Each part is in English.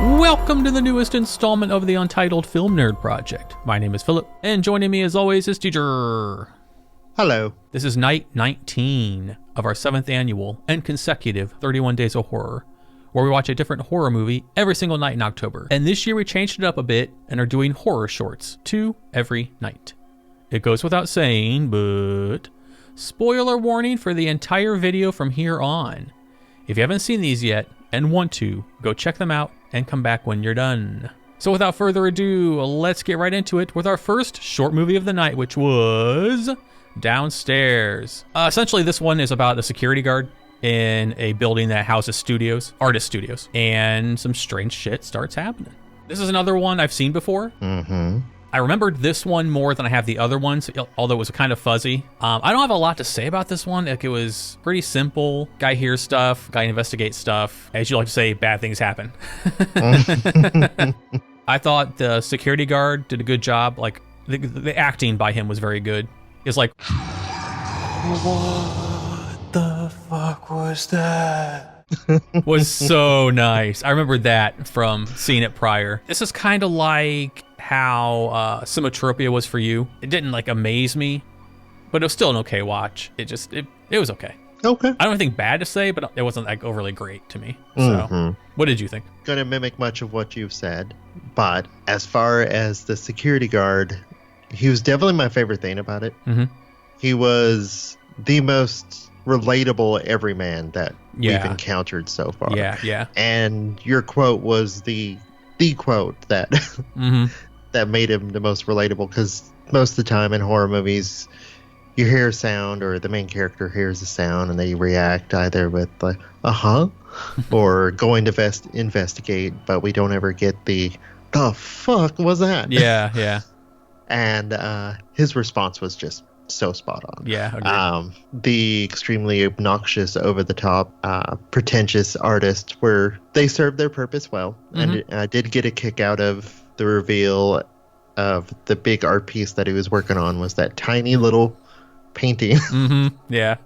Welcome to the newest installment of the Untitled Film Nerd Project. My name is Philip, and joining me as always is Teacher. Hello. This is night 19 of our 7th annual and consecutive 31 Days of Horror, where we watch a different horror movie every single night in October. And this year we changed it up a bit and are doing horror shorts, 2 every night. It goes without saying, but spoiler warning for the entire video from here on. If you haven't seen these yet and want to, go check them out and come back when you're done. So without further ado, let's get right into it with our first short movie of the night, which was Downstairs. Essentially, this one is about a security guard in a building that houses studios, artist studios, and some strange shit starts happening. This is another one I've seen before. I remembered this one more than I have the other ones, although it was kind of fuzzy. I don't have a lot to say about this one. Like, it was pretty simple. Guy hears stuff, guy investigates stuff. As you like to say, bad things happen. I thought the security guard did a good job. Like, the acting by him was very good. It's like, what the fuck was that? was so nice. I remember that from seeing it prior. This is kind of like how Symmetropia was for you. It didn't like amaze me, but it was still an okay watch. It was okay. Okay. I don't have anything bad to say, but it wasn't like overly great to me. So what did you think? Gonna mimic much of what you've said, but as far as the security guard, he was definitely my favorite thing about it. He was the most relatable everyman that we've encountered so far. Yeah. And your quote was the quote that that made him the most relatable, because most of the time in horror movies, you hear a sound or the main character hears a sound and they react either with like, or going to investigate, but we don't ever get the fuck was that? Yeah. And his response was just so spot on. Yeah, agreed. The extremely obnoxious, over-the-top, pretentious artists, where they served their purpose well. And I did get a kick out of the reveal of the big art piece that he was working on was that tiny little painting. Yeah.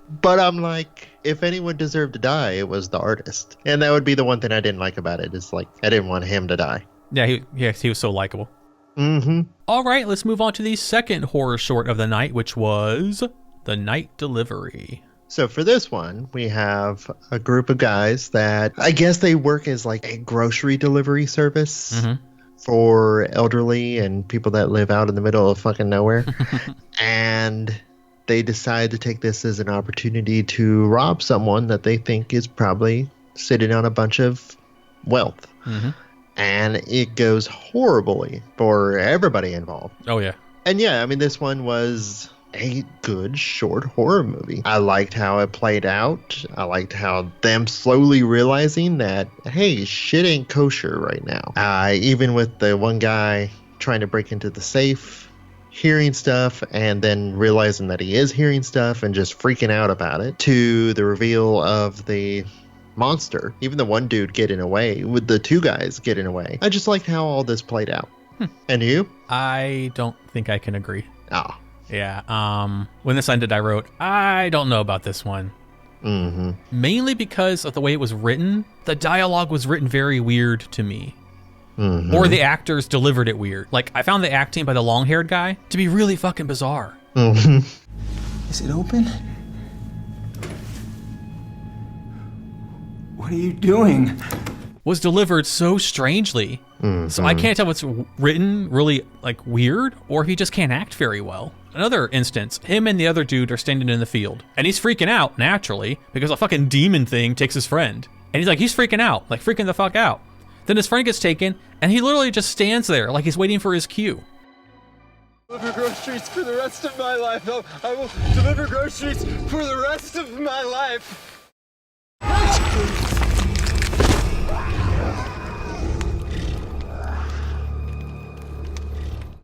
But I'm like, if anyone deserved to die, it was the artist. And that would be the one thing I didn't like about it. Is like, I didn't want him to die. Yeah, he was so likable. All right, let's move on to the second horror short of the night, which was The Night Delivery. So for this one, we have a group of guys that I guess they work as like a grocery delivery service for elderly and people that live out in the middle of fucking nowhere. And they decide to take this as an opportunity to rob someone that they think is probably sitting on a bunch of wealth. And it goes horribly for everybody involved. Oh, yeah. And yeah, I mean, this one was a good short horror movie. I liked how it played out. I liked how them slowly realizing that, hey, shit ain't kosher right now. Even with the one guy trying to break into the safe, hearing stuff, and then realizing that he is hearing stuff and just freaking out about it, to the reveal of the monster, even the one dude getting away, with the two guys getting away. I just liked how all this played out. And you? I don't think I can agree. Ah. Yeah. When this ended, I wrote, I don't know about this one. Mainly because of the way it was written. The dialogue was written very weird to me. Or the actors delivered it weird. Like, I found the acting by the long-haired guy to be really fucking bizarre. Is it open? What are you doing? Was delivered so strangely. So I can't tell if it's written really like weird or if he just can't act very well. Another instance, him and the other dude are standing in the field and he's freaking out naturally because a fucking demon thing takes his friend. And he's freaking out, like freaking the fuck out. Then his friend gets taken and he literally just stands there like he's waiting for his cue. Deliver groceries for the rest of my life. I will deliver groceries for the rest of my life.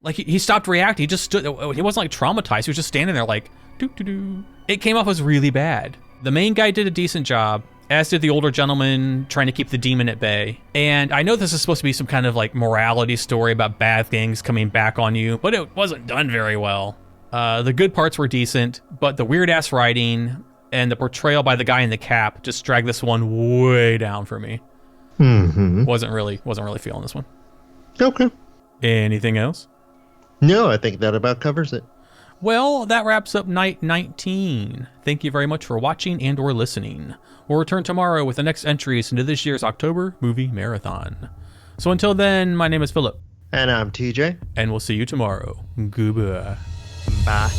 Like, he stopped reacting. He just stood. He wasn't like traumatized. He was just standing there like, doo-doo-doo. It came off as really bad. The main guy did a decent job, as did the older gentleman trying to keep the demon at bay. And I know this is supposed to be some kind of like morality story about bad things coming back on you, but it wasn't done very well. The good parts were decent, but the weird ass writing and the portrayal by the guy in the cap just dragged this one way down for me. Mm-hmm. Wasn't really feeling this one. Okay. Anything else? No, I think that about covers it. Well, that wraps up night 19. Thank you very much for watching and or listening. We'll return tomorrow with the next entries into this year's October Movie Marathon. So until then, my name is Philip. And I'm TJ. And we'll see you tomorrow. Goodbye. Bye.